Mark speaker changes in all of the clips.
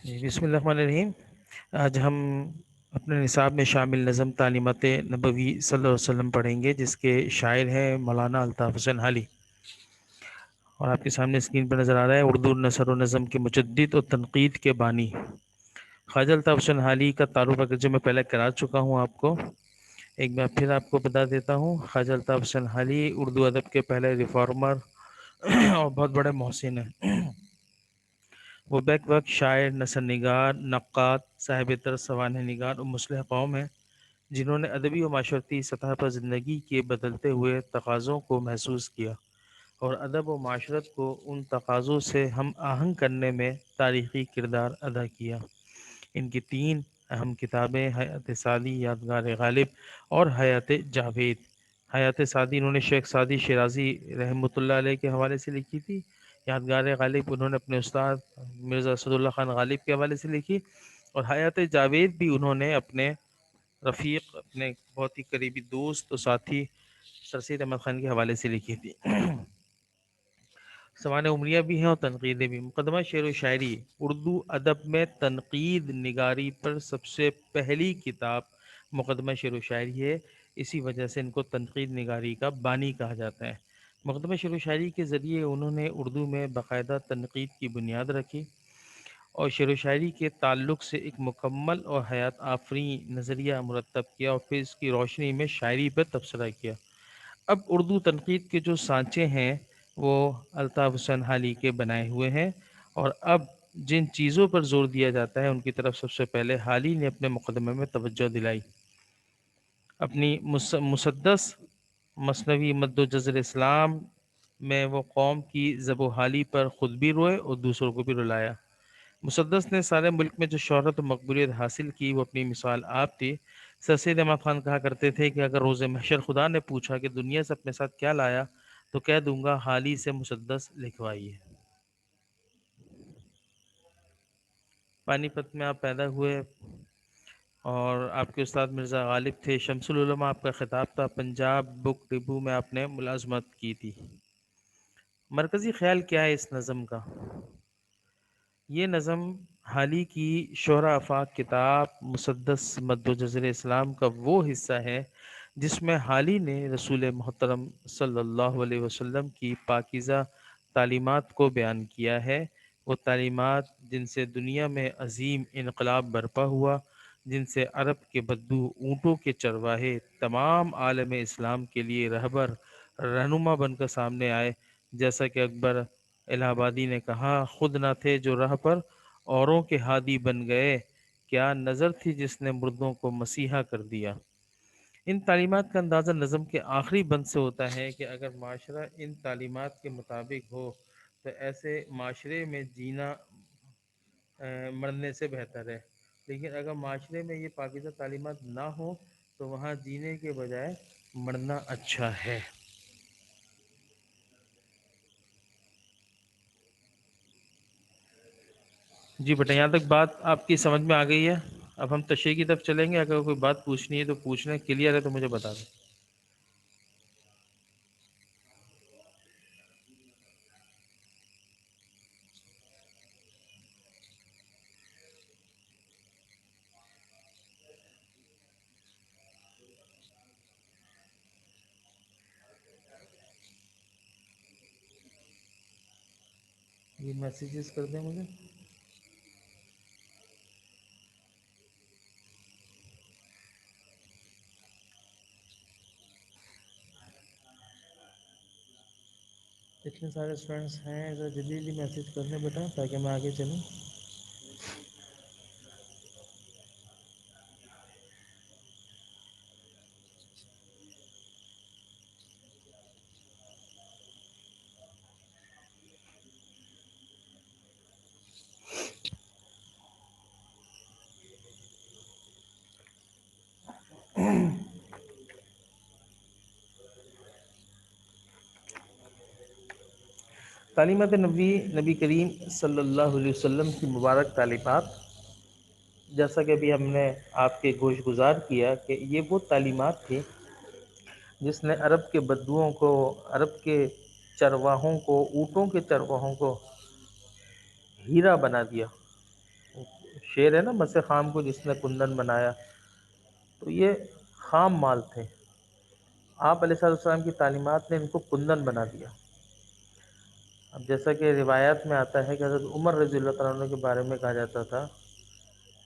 Speaker 1: جی بسم اللہ الرحمن الرحیم۔ آج ہم اپنے نصاب میں شامل نظم تعلیمات نبوی صلی اللہ علیہ وسلم پڑھیں گے، جس کے شاعر ہیں مولانا الطاف حسین حالی، اور آپ کے سامنے اسکرین پر نظر آ رہا ہے۔ اردو نثر و نظم کے مجدد اور تنقید کے بانی خواجہ الطاف حسین حالی کا تعارف اگرچہ میں پہلے کرا چکا ہوں آپ کو، ایک بار پھر آپ کو بتا دیتا ہوں۔ خواجہ الطاف حسین حالی اردو ادب کے پہلے ریفارمر اور بہت بڑے محسن ہیں۔ وہ بیک وقت شاعر، نثر نگار، نقاد، صاحب طرز سوانح نگار اور مصلح قوم ہیں، جنہوں نے ادبی و معاشرتی سطح پر زندگی کے بدلتے ہوئے تقاضوں کو محسوس کیا اور ادب و معاشرت کو ان تقاضوں سے ہم آہنگ کرنے میں تاریخی کردار ادا کیا۔ ان کی تین اہم کتابیں حیات سعدی، یادگار غالب اور حیات جاوید۔ حیات سعدی انہوں نے شیخ سعدی شیرازی رحمۃ اللہ علیہ کے حوالے سے لکھی تھی۔ یادگار غالب انہوں نے اپنے استاد مرزا اسد اللہ خان غالب کے حوالے سے لکھی، اور حیات جاوید بھی انہوں نے اپنے رفیق، اپنے بہت ہی قریبی دوست اور ساتھی سر سید احمد خان کے حوالے سے لکھی تھی۔ سوانح عمریہ بھی ہیں اور تنقیدیں بھی۔ مقدمہ شعر و شاعری اردو ادب میں تنقید نگاری پر سب سے پہلی کتاب مقدمہ شعر و شاعری ہے، اسی وجہ سے ان کو تنقید نگاری کا بانی کہا جاتا ہے۔ مقدمہ شعر و شاعری کے ذریعے انہوں نے اردو میں باقاعدہ تنقید کی بنیاد رکھی اور شعر و شاعری کے تعلق سے ایک مکمل اور حیات آفریں نظریہ مرتب کیا، اور پھر اس کی روشنی میں شاعری پر تبصرہ کیا۔ اب اردو تنقید کے جو سانچے ہیں وہ الطاف حسین حالی کے بنائے ہوئے ہیں، اور اب جن چیزوں پر زور دیا جاتا ہے ان کی طرف سب سے پہلے حالی نے اپنے مقدمے میں توجہ دلائی۔ اپنی مسدس مثنوی مد و جزر اسلام میں وہ قوم کی زب و حالی پر خود بھی روئے اور دوسروں کو بھی رلایا۔ مسدس نے سارے ملک میں جو شہرت و مقبولیت حاصل کی وہ اپنی مثال آپ تھی۔ سر سید احمد خان کہا کرتے تھے کہ اگر روز محشر خدا نے پوچھا کہ دنیا سے اپنے ساتھ کیا لایا تو کہہ دوں گا حالی سے مسدس لکھوائیے۔ پانی پت میں آپ پیدا ہوئے اور آپ کے استاد مرزا غالب تھے۔ شمس العلماء آپ کا خطاب تھا۔ پنجاب بک ڈپو میں آپ نے ملازمت کی تھی۔ مرکزی خیال کیا ہے اس نظم کا؟ یہ نظم حالی کی شعراء آفاق کتاب مسدس مد و جزر اسلام کا وہ حصہ ہے جس میں حالی نے رسول محترم صلی اللہ علیہ وسلم کی پاکیزہ تعلیمات کو بیان کیا ہے۔ وہ تعلیمات جن سے دنیا میں عظیم انقلاب برپا ہوا، جن سے عرب کے بدو اونٹوں کے چرواہے تمام عالم اسلام کے لیے رہبر رہنما بن کر سامنے آئے۔ جیسا کہ اکبر الہ آبادی نے کہا، خود نہ تھے جو راہ پر اوروں کے ہادی بن گئے، کیا نظر تھی جس نے مردوں کو مسیحا کر دیا۔ ان تعلیمات کا اندازہ نظم کے آخری بند سے ہوتا ہے کہ اگر معاشرہ ان تعلیمات کے مطابق ہو تو ایسے معاشرے میں جینا مرنے سے بہتر ہے، لیکن اگر معاشرے میں یہ پاکیزہ تعلیمات نہ ہوں تو وہاں جینے کے بجائے مرنا اچھا ہے۔ جی بیٹا، یہاں تک بات آپ کی سمجھ میں آ گئی ہے؟ اب ہم تشریح کی طرف چلیں گے۔ اگر کوئی بات پوچھنی ہے تو پوچھنا، کلیئر ہے تو مجھے بتا دیں۔ یہ میسیجز کر دیں مجھے۔ اتنے سارے اسٹوڈنٹس ہیں، ذرا جلدی جلدی میسیج کر دیں بیٹا تاکہ میں آگے چلوں۔ تعلیمات نبی کریم صلی اللہ علیہ وسلم کی مبارک تعلیمات، جیسا کہ ابھی ہم نے آپ کے گوش گزار کیا کہ یہ وہ تعلیمات تھی جس نے عرب کے بدوؤں کو، عرب کے چرواہوں کو، اونٹوں کے چرواہوں کو ہیرا بنا دیا۔ شعر ہے نا، مس خام کو جس نے کندن بنایا، تو یہ خام مال تھے، آپ علیہ الصلوۃ والسلام کی تعلیمات نے ان کو کندن بنا دیا۔ اب جیسا کہ روایات میں آتا ہے کہ حضرت عمر رضی اللہ تعالیٰ عنہ کے بارے میں کہا جاتا تھا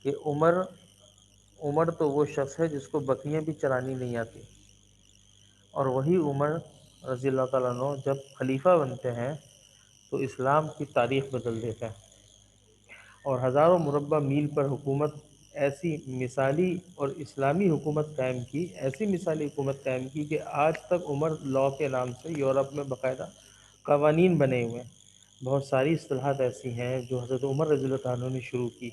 Speaker 1: کہ عمر تو وہ شخص ہے جس کو بکریاں بھی چرانی نہیں آتی، اور وہی عمر رضی اللہ تعالیٰ عنہ جب خلیفہ بنتے ہیں تو اسلام کی تاریخ بدل دیتے ہیں، اور ہزاروں مربع میل پر حکومت، ایسی مثالی اور اسلامی حکومت قائم کی، ایسی مثالی حکومت قائم کی کہ آج تک عمر لاء کے نام سے یورپ میں باقاعدہ قوانین بنے ہوئے ہیں۔ بہت ساری اصطلاحات ایسی ہیں جو حضرت عمر رضی اللہ تعالیٰ عنہ نے شروع کی،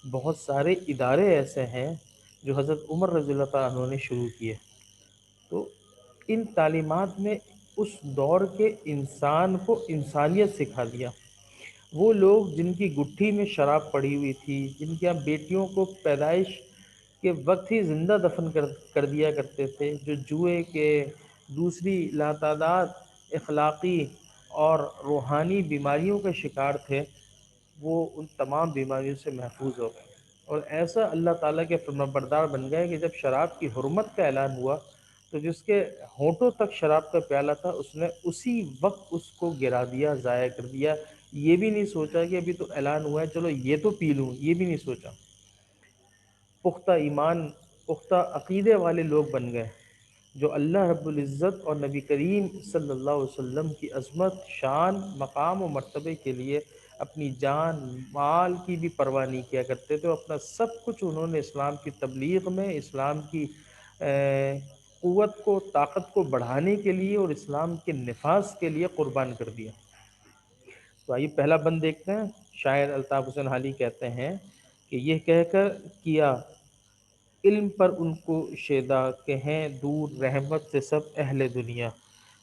Speaker 1: بہت سارے ادارے ایسے ہیں جو حضرت عمر رضی اللہ تعالیٰ عنہ نے شروع کیے۔ تو ان تعلیمات نے اس دور کے انسان کو انسانیت سکھا دیا۔ وہ لوگ جن کی گٹھی میں شراب پڑی ہوئی تھی، جن کے یہاں بیٹیوں کو پیدائش کے وقت ہی زندہ دفن کر دیا کرتے تھے، جو جوئے کے دوسری لاتعداد اخلاقی اور روحانی بیماریوں کا شکار تھے، وہ ان تمام بیماریوں سے محفوظ ہو گئے، اور ایسا اللہ تعالیٰ کے فرمانبردار بن گئے کہ جب شراب کی حرمت کا اعلان ہوا تو جس کے ہونٹوں تک شراب کا پیالہ تھا اس نے اسی وقت اس کو گرا دیا، ضائع کر دیا، یہ بھی نہیں سوچا کہ ابھی تو اعلان ہوا ہے چلو یہ تو پی لوں، یہ بھی نہیں سوچا۔ پختہ ایمان، پختہ عقیدے والے لوگ بن گئے جو اللہ رب العزت اور نبی کریم صلی اللہ علیہ وسلم کی عظمت، شان، مقام و مرتبے کے لیے اپنی جان مال کی بھی پرواہ نہیں کیا کرتے تھے، اور اپنا سب کچھ انہوں نے اسلام کی تبلیغ میں، اسلام کی قوت کو، طاقت کو بڑھانے کے لیے اور اسلام کے نفاذ کے لیے قربان کر دیا۔ تو آئیے پہلا بند دیکھتے ہیں۔ شاعر الطاف حسین حالی کہتے ہیں کہ یہ کہہ کر کیا علم پر ان کو شیدا کہ ہیں دور رحمت سے سب اہل دنیا،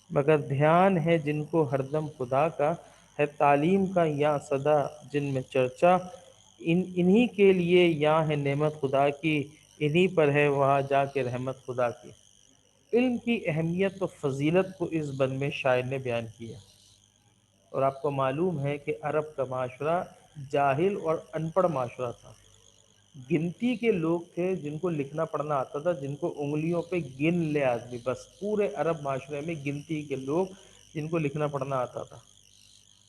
Speaker 1: مگر دھیان ہے جن کو ہر دم خدا کا، ہے تعلیم کا یاں صدا جن میں چرچا، انہی کے لیے یاں ہے نعمت خدا کی، انہی پر ہے وہاں جا کے رحمت خدا کی۔ علم کی اہمیت و فضیلت کو اس بند میں شاعر نے بیان کیا، اور آپ کو معلوم ہے کہ عرب کا معاشرہ جاہل اور ان پڑھ معاشرہ تھا۔ گنتی کے لوگ تھے جن کو لکھنا پڑھنا آتا تھا، جن کو انگلیوں پہ گن لے آدمی، بس پورے عرب معاشرے میں گنتی کے لوگ جن کو لکھنا پڑھنا آتا تھا،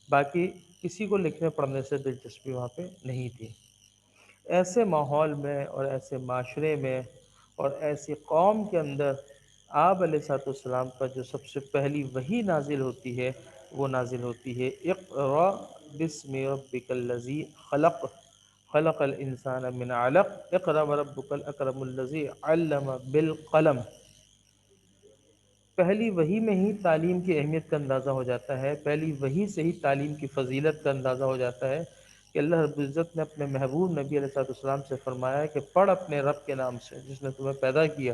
Speaker 1: باقی کسی کو لکھنے پڑھنے سے دلچسپی وہاں پہ نہیں تھی۔ ایسے ماحول میں اور ایسے معاشرے میں اور ایسی قوم کے اندر آپ علیہ الصلوۃ والسلام پر جو سب سے پہلی وحی نازل ہوتی ہے وہ نازل ہوتی ہے اقرأ بسم ربک الذی خلق، خلق الانسان من علق، اقرأ وربک الاکرم الذی علم بالقلم۔ پہلی وحی میں ہی تعلیم کی اہمیت کا اندازہ ہو جاتا ہے، پہلی وحی سے ہی تعلیم کی فضیلت کا اندازہ ہو جاتا ہے کہ اللہ رب العزت نے اپنے محبوب نبی علیہ الصلوۃ والسلام سے فرمایا ہے کہ پڑھ اپنے رب کے نام سے جس نے تمہیں پیدا کیا۔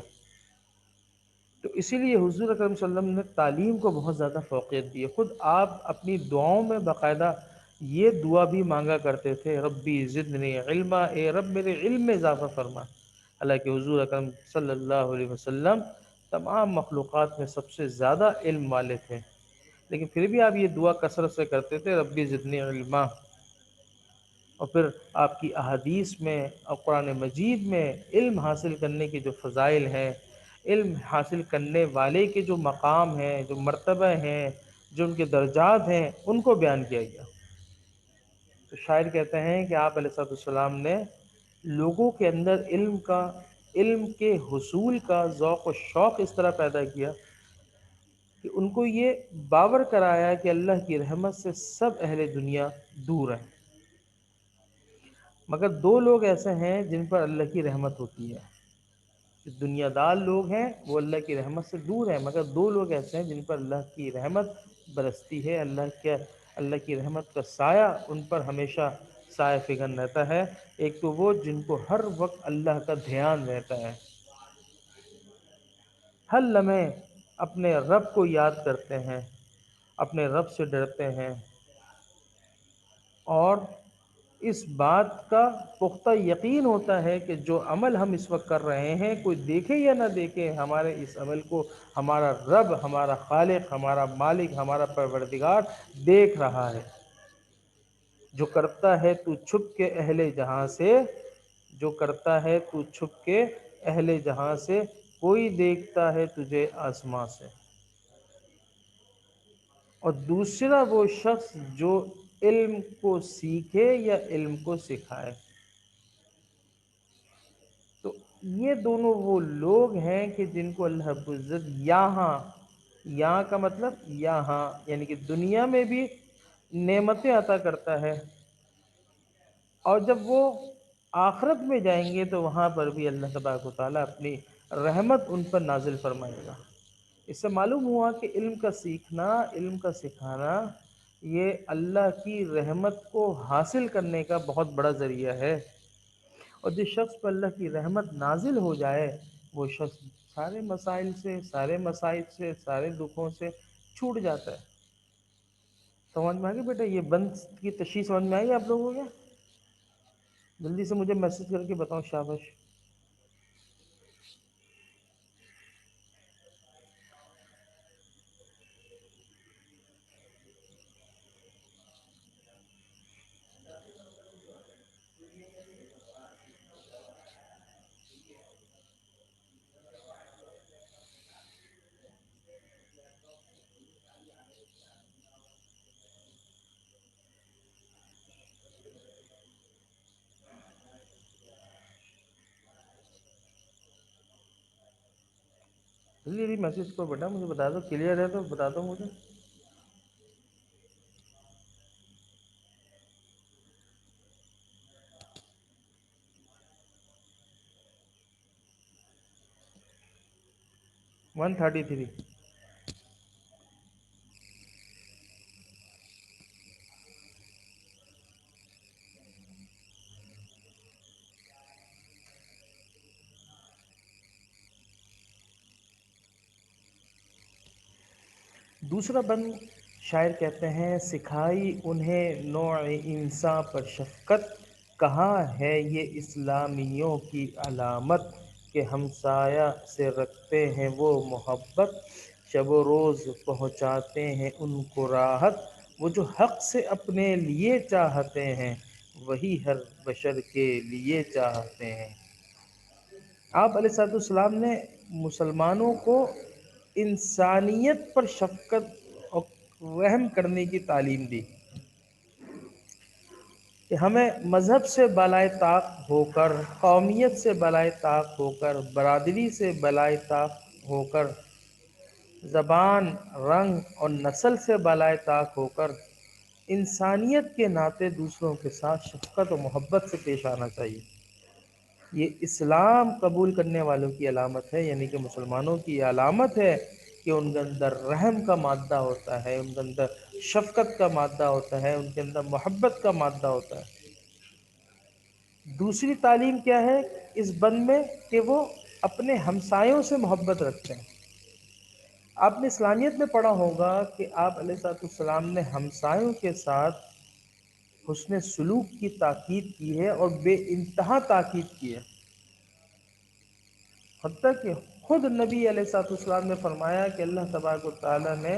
Speaker 1: تو اسی لیے حضور اکرم صلی اللہ علیہ وسلم نے تعلیم کو بہت زیادہ فوقیت دی ہے۔ خود آپ اپنی دعاؤں میں باقاعدہ یہ دعا بھی مانگا کرتے تھے، ربی زدنی علما، اے رب میرے علم میں اضافہ فرما۔ حالانکہ حضور اکرم صلی اللہ علیہ وسلم تمام مخلوقات میں سب سے زیادہ علم والے تھے، لیکن پھر بھی آپ یہ دعا کثرت سے کرتے تھے، ربی زدنی علما۔ اور پھر آپ کی احادیث میں اور قرآن مجید میں علم حاصل کرنے کے جو فضائل ہیں، علم حاصل کرنے والے کے جو مقام ہیں، جو مرتبہ ہیں، جو ان کے درجات ہیں، ان کو بیان کیا گیا۔ تو شاعر کہتے ہیں کہ آپ علیہ الصلوۃ والسلام نے لوگوں کے اندر علم کے حصول کا ذوق و شوق اس طرح پیدا کیا کہ ان کو یہ باور کرایا کہ اللہ کی رحمت سے سب اہل دنیا دور ہیں، مگر دو لوگ ایسے ہیں جن پر اللہ کی رحمت ہوتی ہے۔ جو دنیا دار لوگ ہیں وہ اللہ کی رحمت سے دور ہیں، مگر دو لوگ ایسے ہیں جن پر اللہ کی رحمت برستی ہے، اللہ کی رحمت کا سایہ ان پر ہمیشہ سایہ فگن رہتا ہے۔ ایک تو وہ جن کو ہر وقت اللہ کا دھیان رہتا ہے، ہر لمحے اپنے رب کو یاد کرتے ہیں، اپنے رب سے ڈرتے ہیں، اور اس بات کا پختہ یقین ہوتا ہے کہ جو عمل ہم اس وقت کر رہے ہیں، کوئی دیکھے یا نہ دیکھے، ہمارے اس عمل کو ہمارا رب، ہمارا خالق، ہمارا مالک، ہمارا پروردگار دیکھ رہا ہے۔ جو کرتا ہے تو چھپ کے اہل جہاں سے، جو کرتا ہے تو چھپ کے اہل جہاں سے، کوئی دیکھتا ہے تجھے آسماں سے۔ اور دوسرا وہ شخص جو علم کو سیکھے یا علم کو سکھائے۔ تو یہ دونوں وہ لوگ ہیں کہ جن کو اللہ رب العزت یہاں، یہاں کا مطلب یہاں یعنی کہ دنیا میں بھی نعمتیں عطا کرتا ہے، اور جب وہ آخرت میں جائیں گے تو وہاں پر بھی اللہ تبارک و تعالیٰ اپنی رحمت ان پر نازل فرمائے گا۔ اس سے معلوم ہوا کہ علم کا سیکھنا، علم کا سکھانا، یہ اللہ کی رحمت کو حاصل کرنے کا بہت بڑا ذریعہ ہے۔ اور جس شخص پر اللہ کی رحمت نازل ہو جائے، وہ شخص سارے مسائل سے، سارے مصائب سے، سارے دکھوں سے چھوٹ جاتا ہے۔ سمجھ میں آگے بیٹا؟ یہ بند کی تشریح سمجھ میں آئی آپ لوگوں کو؟ جلدی سے مجھے میسج کر کے بتاؤ، شاباش۔ میسج کو بیٹا مجھے بتا دو، کلیئر ہے تو بتا دو مجھے۔ 133۔ دوسرا بند شاعر کہتے ہیں، سکھائی انہیں نوع انساں پر شفقت، کہاں ہے یہ اسلامیوں کی علامت، کہ ہمسایہ سے رکھتے ہیں وہ محبت، شب و روز پہنچاتے ہیں ان کو راحت، وہ جو حق سے اپنے لیے چاہتے ہیں، وہی ہر بشر کے لیے چاہتے ہیں۔ آپ علیہ الصلوۃ والسلام نے مسلمانوں کو انسانیت پر شفقت اور رحم کرنے کی تعلیم دی، کہ ہمیں مذہب سے بالائے طاق ہو کر، قومیت سے بالائے طاق ہو کر، برادری سے بالائے طاق ہو کر، زبان، رنگ اور نسل سے بالائے طاق ہو کر، انسانیت کے ناطے دوسروں کے ساتھ شفقت و محبت سے پیش آنا چاہیے۔ یہ اسلام قبول کرنے والوں کی علامت ہے، یعنی کہ مسلمانوں کی علامت ہے کہ ان کے اندر رحم کا مادہ ہوتا ہے، ان کے اندر شفقت کا مادہ ہوتا ہے، ان کے اندر محبت کا مادہ ہوتا ہے۔ دوسری تعلیم کیا ہے اس بند میں؟ کہ وہ اپنے ہمسایوں سے محبت رکھتے ہیں۔ آپ نے اسلامیت میں پڑھا ہوگا کہ آپ علیہ الصلوۃ والسلام نے ہمسایوں کے ساتھ حسن سلوک کی تاکید کی ہے، اور بے انتہا تاکید کی ہے، حتیٰ کہ خود نبی علیہ الصلوۃ والسلام نے فرمایا کہ اللہ تبارک و تعالیٰ نے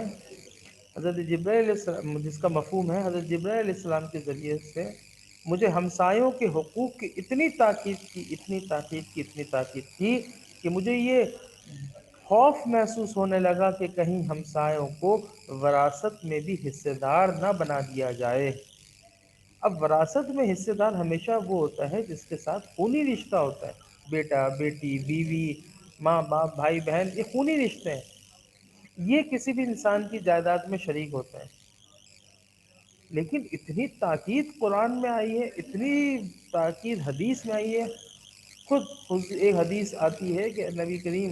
Speaker 1: حضرت جبرائیل علیہ السلام، جس کا مفہوم ہے حضرت جبرائیل علیہ السلام کے ذریعے سے، مجھے ہمسایوں کے حقوق کی اتنی تاکید کی، اتنی تاکید کی، اتنی تاکید کی، کہ مجھے یہ خوف محسوس ہونے لگا کہ کہیں ہمسایوں کو وراثت میں بھی حصے دار نہ بنا دیا جائے۔ اب وراثت میں حصے دار ہمیشہ وہ ہوتا ہے جس کے ساتھ خونی رشتہ ہوتا ہے، بیٹا، بیٹی، بیوی، ماں باپ، بھائی بہن، یہ خونی رشتے ہیں، یہ کسی بھی انسان کی جائیداد میں شریک ہوتا ہے۔ لیکن اتنی تاکید قرآن میں آئی ہے، اتنی تاکید حدیث میں آئی ہے، خود ایک حدیث آتی ہے کہ نبی کریم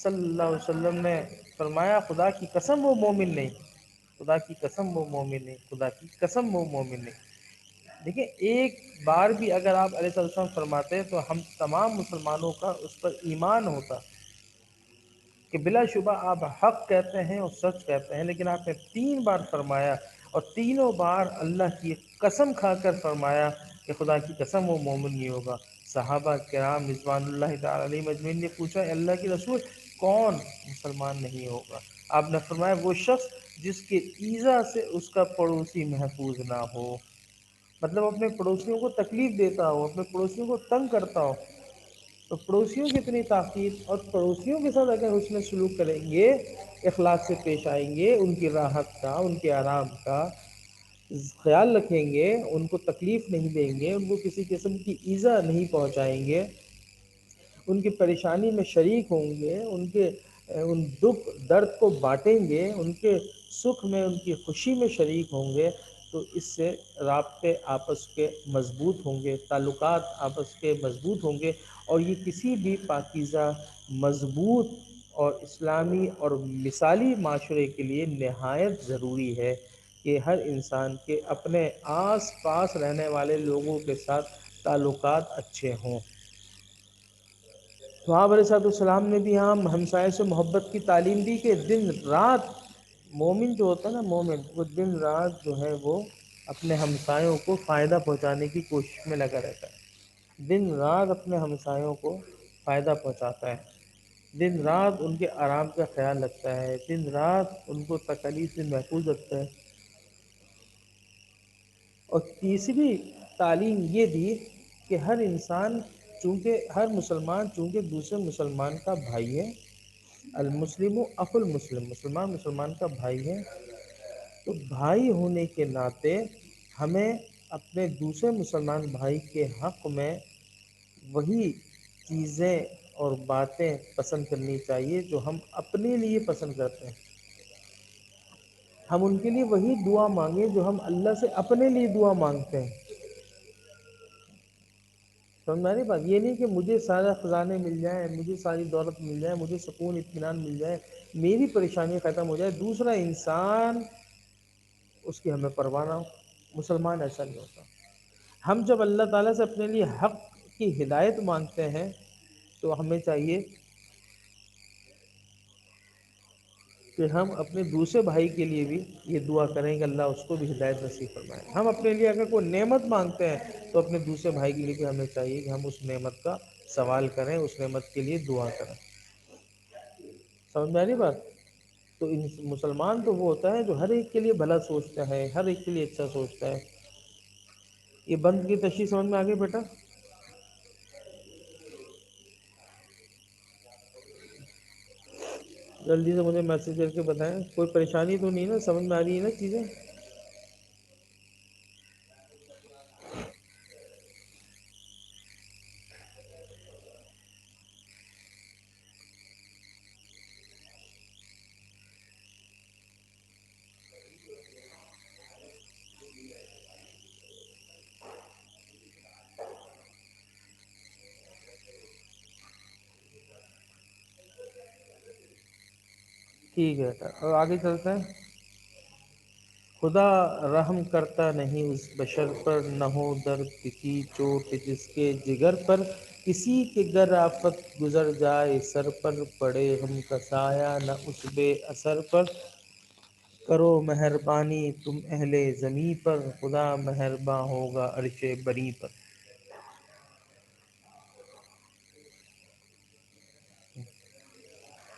Speaker 1: صلی اللہ علیہ وسلم نے فرمایا، خدا کی قسم وہ مومن نہیں، خدا کی قسم وہ مومن نہیں، خدا کی قسم وہ مومن نہیں۔ دیکھیں، ایک بار بھی اگر آپ علیہ السلام فرماتے تو ہم تمام مسلمانوں کا اس پر ایمان ہوتا کہ بلا شبہ آپ حق کہتے ہیں اور سچ کہتے ہیں، لیکن آپ نے 3 بار فرمایا، اور تینوں بار اللہ کی قسم کھا کر فرمایا کہ خدا کی قسم وہ مومن نہیں ہوگا۔ صحابہ کرام رضوان اللہ تعالی علیہ مجمعین نے پوچھا، اے اللہ کے رسول، کون مسلمان نہیں ہوگا؟ آپ نے فرمایا، وہ شخص جس کے ایذا سے اس کا پڑوسی محفوظ نہ ہو۔ مطلب اپنے پڑوسیوں کو تکلیف دیتا ہو، اپنے پڑوسیوں کو تنگ کرتا ہو، تو پڑوسیوں کی اتنی تاکید اور پڑوسیوں کے ساتھ اگر حسن سلوک کریں گے، اخلاق سے پیش آئیں گے، ان کی راحت کا، ان کے آرام کا خیال رکھیں گے، ان کو تکلیف نہیں دیں گے، ان کو کسی قسم کی ایذا نہیں پہنچائیں گے، ان کی پریشانی میں شریک ہوں گے، ان دکھ درد کو بانٹیں گے، ان کے سکھ میں ان کی خوشی میں شریک ہوں گے، تو اس سے رابطے آپس کے مضبوط ہوں گے، تعلقات آپس کے مضبوط ہوں گے، اور یہ کسی بھی پاکیزہ مضبوط اور اسلامی اور مثالی معاشرے کے لیے نہایت ضروری ہے کہ ہر انسان کے اپنے آس پاس رہنے والے لوگوں کے ساتھ تعلقات اچھے ہوں۔ تو آپ علیہ صاحب السلام نے بھی یہاں ہمسائے سے محبت کی تعلیم دی کہ دن رات مومن جو ہوتا ہے نا، مومن وہ دن رات جو ہے وہ اپنے ہمسایوں کو فائدہ پہنچانے کی کوشش میں لگا رہتا ہے، دن رات اپنے ہمسایوں کو فائدہ پہنچاتا ہے، دن رات ان کے آرام کا خیال رکھتا ہے، دن رات ان کو تکلیف سے محفوظ رکھتا ہے۔ اور تیسری تعلیم یہ دی کہ ہر انسان، چونکہ ہر مسلمان چونکہ دوسرے مسلمان کا بھائی ہے، المسلم اخو المسلم، مسلمان مسلمان کا بھائی ہے، تو بھائی ہونے کے ناطے ہمیں اپنے دوسرے مسلمان بھائی کے حق میں وہی چیزیں اور باتیں پسند کرنی چاہیے جو ہم اپنے لیے پسند کرتے ہیں، ہم ان کے لیے وہی دعا مانگیں جو ہم اللہ سے اپنے لیے دعا مانگتے ہیں۔ سمجھ میں آ رہی بات؟ یہ نہیں کہ مجھے سارا خزانے مل جائیں، مجھے ساری دولت مل جائے، مجھے سکون اطمینان مل جائے، میری پریشانی ختم ہو جائے، دوسرا انسان اس کی ہمیں پرواہ نہ ہو۔ مسلمان ایسا نہیں ہوتا۔ ہم جب اللہ تعالیٰ سے اپنے لیے حق کی ہدایت مانگتے ہیں تو ہمیں چاہیے کہ ہم اپنے دوسرے بھائی کے لیے بھی یہ دعا کریں کہ اللہ اس کو بھی ہدایت نصیب فرمائے۔ ہم اپنے لیے اگر کوئی نعمت مانگتے ہیں تو اپنے دوسرے بھائی کے لیے بھی ہمیں چاہیے کہ ہم اس نعمت کا سوال کریں، اس نعمت کے لیے دعا کریں۔ سمجھ میں آ رہی بات؟ تو مسلمان تو وہ ہوتا ہے جو ہر ایک کے لیے بھلا سوچتا ہے، ہر ایک کے لیے اچھا سوچتا ہے۔ یہ بند کی تشریح سمجھ میں آگے بیٹا؟ جلدی سے مجھے میسج کر کے بتائیں، کوئی پریشانی تو نہیں نا؟ سمجھ میں آ رہی ہے نا چیزیں؟ ٹھیک ہے بیٹا، اور آگے چلتے ہیں۔ خدا رحم کرتا نہیں اس بشر پر، نہ ہو درد کی چوٹ جس کے جگر پر، کسی کے گر آفت گزر جائے سر پر، پڑے غم کا سایہ نہ اس بے اثر پر، کرو مہربانی تم اہل زمیں پر، خدا مہرباں ہوگا عرش بری پر۔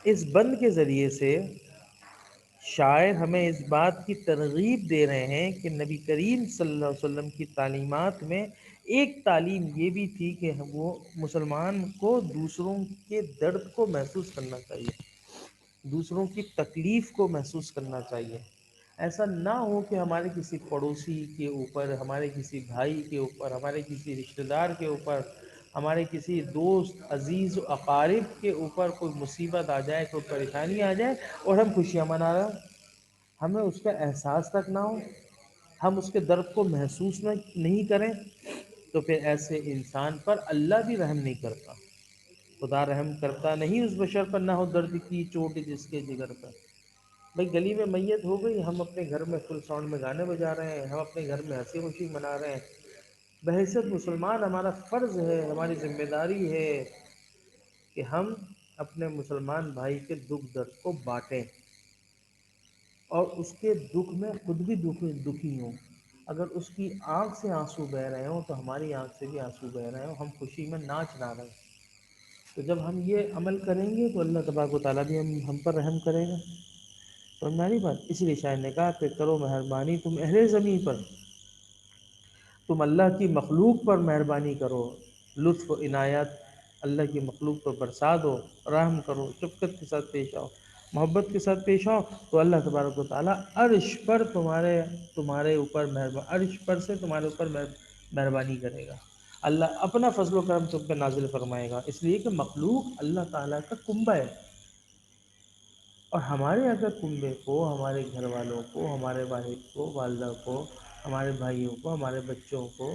Speaker 1: اس بند کے ذریعے سے شاعر ہمیں اس بات کی ترغیب دے رہے ہیں کہ نبی کریم صلی اللہ علیہ وسلم کی تعلیمات میں ایک تعلیم یہ بھی تھی کہ وہ مسلمان کو دوسروں کے درد کو محسوس کرنا چاہیے، دوسروں کی تکلیف کو محسوس کرنا چاہیے۔ ایسا نہ ہو کہ ہمارے کسی پڑوسی کے اوپر، ہمارے کسی بھائی کے اوپر، ہمارے کسی رشتہ دار کے اوپر، ہمارے کسی دوست عزیز و اقارب کے اوپر کوئی مصیبت آ جائے، کوئی پریشانی آ جائے اور ہم خوشیاں منا رہے ہیں، ہمیں اس کا احساس تک نہ ہو، ہم اس کے درد کو محسوس نہیں کریں، تو پھر ایسے انسان پر اللہ بھی رحم نہیں کرتا۔ خدا رحم کرتا نہیں اس بشر پر، نہ ہو درد کی چوٹ جس کے جگر پر۔ بھائی گلی میں میت ہو گئی، ہم اپنے گھر میں فل ساؤنڈ میں گانے بجا رہے ہیں، ہم اپنے گھر میں ہنسی خوشی منا رہے ہیں۔ بحیثیت مسلمان ہمارا فرض ہے، ہماری ذمہ داری ہے کہ ہم اپنے مسلمان بھائی کے دکھ درد کو بانٹیں اور اس کے دکھ میں خود بھی دکھی ہوں۔ اگر اس کی آنکھ سے آنسو بہہ رہے ہوں تو ہماری آنکھ سے بھی آنسو بہہ رہے ہوں، ہم خوشی میں ناچ رہے ہیں۔ تو جب ہم یہ عمل کریں گے تو اللہ تبارک و تعالیٰ بھی ہم پر رحم کرے گا۔ تو ہماری بات، اسی لیے شاعر نے کہا کہ کرو مہربانی تم اہل زمیں پر، تم اللہ کی مخلوق پر مہربانی کرو، لطف و عنایت اللہ کی مخلوق پر برسا دو، رحم کرو، شفقت کے ساتھ پیش آؤ، محبت کے ساتھ پیش آؤ، تو اللہ تبارک و تعالیٰ عرش پر تمہارے اوپر عرش پر سے تمہارے اوپر مہربانی کرے گا۔ اللہ اپنا فضل و کرم تم پہ نازل فرمائے گا، اس لیے کہ مخلوق اللہ تعالیٰ کا کنبہ ہے، اور ہمارے اگر کنبے کو، ہمارے گھر والوں کو، ہمارے والد کو، والدہ کو، ہمارے بھائیوں کو، ہمارے بچوں کو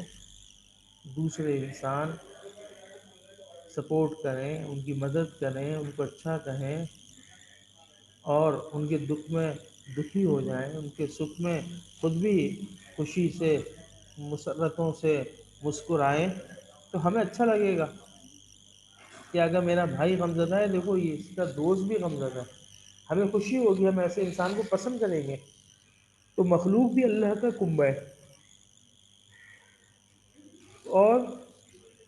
Speaker 1: دوسرے انسان سپورٹ کریں، ان کی مدد کریں، ان کو اچھا کہیں، اور ان کے دکھ میں دکھی ہو جائیں، ان کے سکھ میں خود بھی خوشی سے، مسرتوں سے مسکرائیں، تو ہمیں اچھا لگے گا کہ اگر میرا بھائی غمزدہ ہے، دیکھو یہ اس کا دوست بھی غمزدہ ہے، ہمیں خوشی ہوگی، ہم ایسے انسان کو پسند کریں گے۔ تو مخلوق بھی اللہ کا کنبہ ہے، اور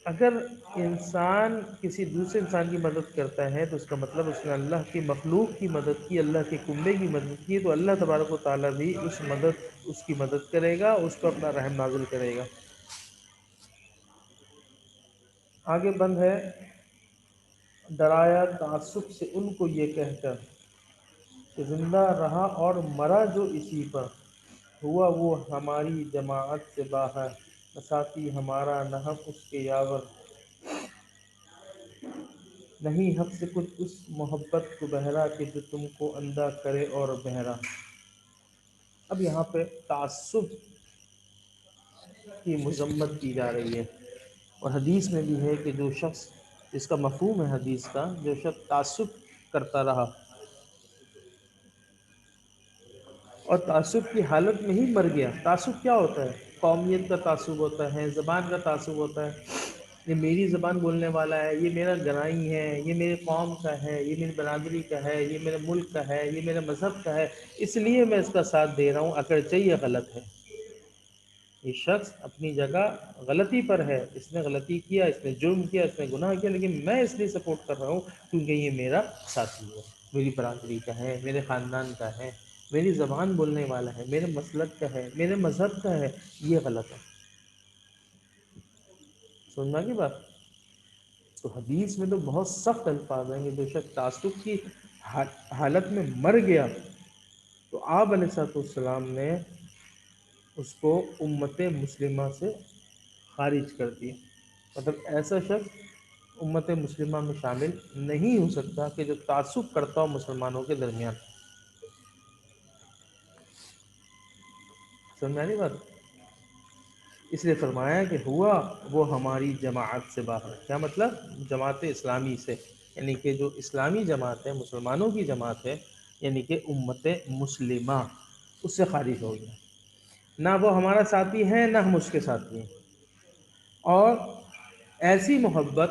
Speaker 1: اگر انسان کسی دوسرے انسان کی مدد کرتا ہے تو اس کا مطلب اس نے اللہ کی مخلوق کی مدد کی، اللہ کے کنبے کی مدد کی، تو اللہ تبارک و تعالیٰ بھی اس کی مدد کرے گا، اس کو اپنا رحم نازل کرے گا۔ آگے بند ہے، ڈرایا تعصب سے ان کو یہ کہہ کر کہ زندہ رہا اور مرا جو اسی پر، ہوا وہ ہماری جماعت سے باہر، نہ ساتھی ہمارا نہ ہم اس کے یاور، نہیں حق سے کچھ اس محبت کو بہرا کہ جو تم کو اندھا کرے اور بہرا۔ اب یہاں پہ تعصب کی مذمت کی جا رہی ہے، اور حدیث میں بھی ہے کہ جو شخص، اس کا مفہوم ہے حدیث کا، جو شخص تعصب کرتا رہا اور تعصب کی حالت میں ہی مر گیا۔ تعصب کیا ہوتا ہے؟ قومیت کا تعصب ہوتا ہے، زبان کا تعصب ہوتا ہے، یہ میری زبان بولنے والا ہے، یہ میرا گنائی ہے، یہ میرے قوم کا ہے، یہ میری برادری کا ہے، یہ میرے ملک کا ہے، یہ میرے مذہب کا ہے، اس لیے میں اس کا ساتھ دے رہا ہوں، اگرچہ یہ غلط ہے۔ یہ شخص اپنی جگہ غلطی پر ہے، اس نے غلطی کیا، اس نے جرم کیا، اس نے گناہ کیا، لیکن میں اس لیے سپورٹ کر رہا ہوں کیونکہ یہ میرا ساتھی ہے، میری برادری کا ہے، میرے خاندان کا ہے، میری زبان بولنے والا ہے، میرے مسلک کا ہے، میرے مذہب کا ہے، یہ غلط ہے۔ سننا کی بات؟ تو حدیث میں تو بہت سخت الفاظ ہیں کہ بے شک تعصب کی حالت میں مر گیا، تو آپ علیہ الصلوۃ والسلام نے اس کو امت مسلمہ سے خارج کر دیا، مطلب ایسا شخص امت مسلمہ میں شامل نہیں ہو سکتا کہ جو تعصب کرتا ہو مسلمانوں کے درمیان۔ سمجھ میں آ رہی بات؟ اس لیے فرمایا کہ ہوا وہ ہماری جماعت سے باہر، کیا مطلب؟ جماعت اسلامی سے، یعنی کہ جو اسلامی جماعت ہے، مسلمانوں کی جماعت ہے، یعنی کہ امت مسلمہ، اس سے خارج ہو گیا، نہ وہ ہمارا ساتھی ہے نہ ہم اس کے ساتھی ہیں۔ اور ایسی محبت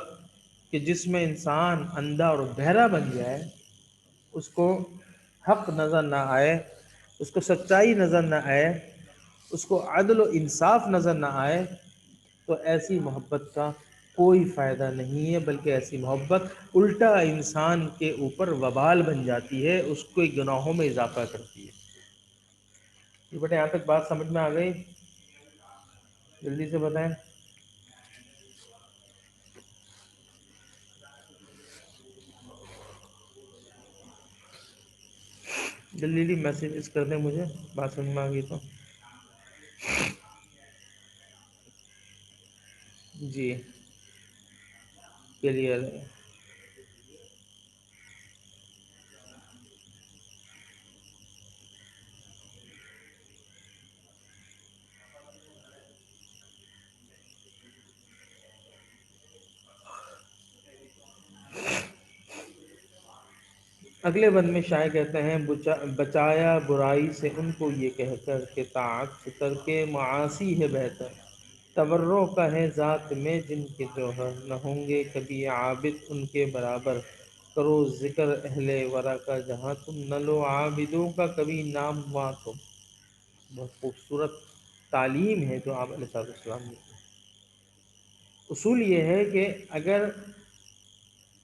Speaker 1: کہ جس میں انسان اندھا اور بہرا بن جائے، اس کو حق نظر نہ آئے، اس کو سچائی نظر نہ آئے، اس کو عدل و انصاف نظر نہ آئے، تو ایسی محبت کا کوئی فائدہ نہیں ہے، بلکہ ایسی محبت الٹا انسان کے اوپر وبال بن جاتی ہے، اس کو گناہوں میں اضافہ کرتی ہے۔ یہ بیٹے یہاں تک بات سمجھ میں آ گئی؟ جلدی سے بتائیں۔ جلدی جلدی میسیجز کر دیں مجھے، بات سمجھ میں آ گئی تو۔ جی کلیئر ہے۔ اگلے بند میں شاعر کہتے ہیں، بچایا برائی سے ان کو یہ کہہ کر کہ طاعت سے ترک معاصی ہے بہتر، تورع کا ہے ذات میں جن کے جوہر، نہ ہوں گے کبھی عابد ان کے برابر، کرو ذکر اہل ورا کا جہاں تم، نہ لو عابدوں کا کبھی نام وہاں تم۔ بہت خوبصورت تعلیم ہے جو آپ علیہ السلام نے۔ اصول یہ ہے کہ اگر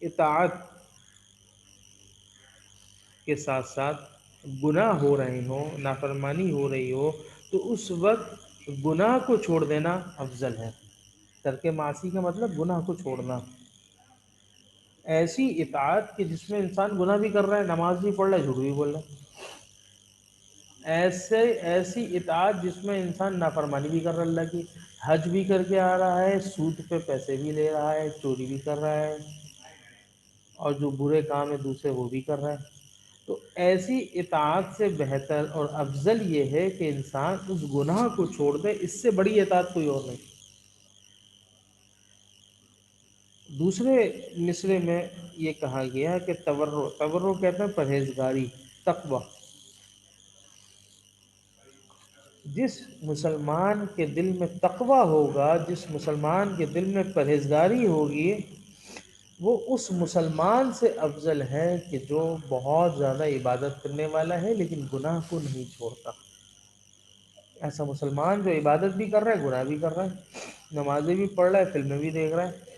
Speaker 1: اطاعت کے ساتھ ساتھ گناہ ہو رہے ہوں، نافرمانی ہو رہی ہو، تو اس وقت گناہ کو چھوڑ دینا افضل ہے۔ ترک معاصی کا مطلب گناہ کو چھوڑنا، ایسی اطاعت کہ جس میں انسان گناہ بھی کر رہا ہے، نماز بھی پڑھ رہا ہے، جھوٹ بھی بول رہا ہے، ایسی اطاعت جس میں انسان نافرمانی بھی کر رہا ہے اللہ کی، حج بھی کر کے آ رہا ہے، سود پہ پیسے بھی لے رہا ہے، چوری بھی کر رہا ہے، اور جو برے کام ہے دوسرے وہ بھی کر رہا ہے۔ تو ایسی اطاعت سے بہتر اور افضل یہ ہے کہ انسان اس گناہ کو چھوڑ دے، اس سے بڑی اطاعت کوئی اور نہیں۔ دوسرے مصرے میں یہ کہا گیا کہ تورع کہتے ہیں پرہیزگاری، تقوی۔ جس مسلمان کے دل میں تقوی ہوگا، جس مسلمان کے دل میں پرہیزگاری ہوگی، وہ اس مسلمان سے افضل ہے کہ جو بہت زیادہ عبادت کرنے والا ہے لیکن گناہ کو نہیں چھوڑتا۔ ایسا مسلمان جو عبادت بھی کر رہا ہے، گناہ بھی کر رہا ہے، نمازیں بھی پڑھ رہا ہے، فلمیں بھی دیکھ رہا ہے،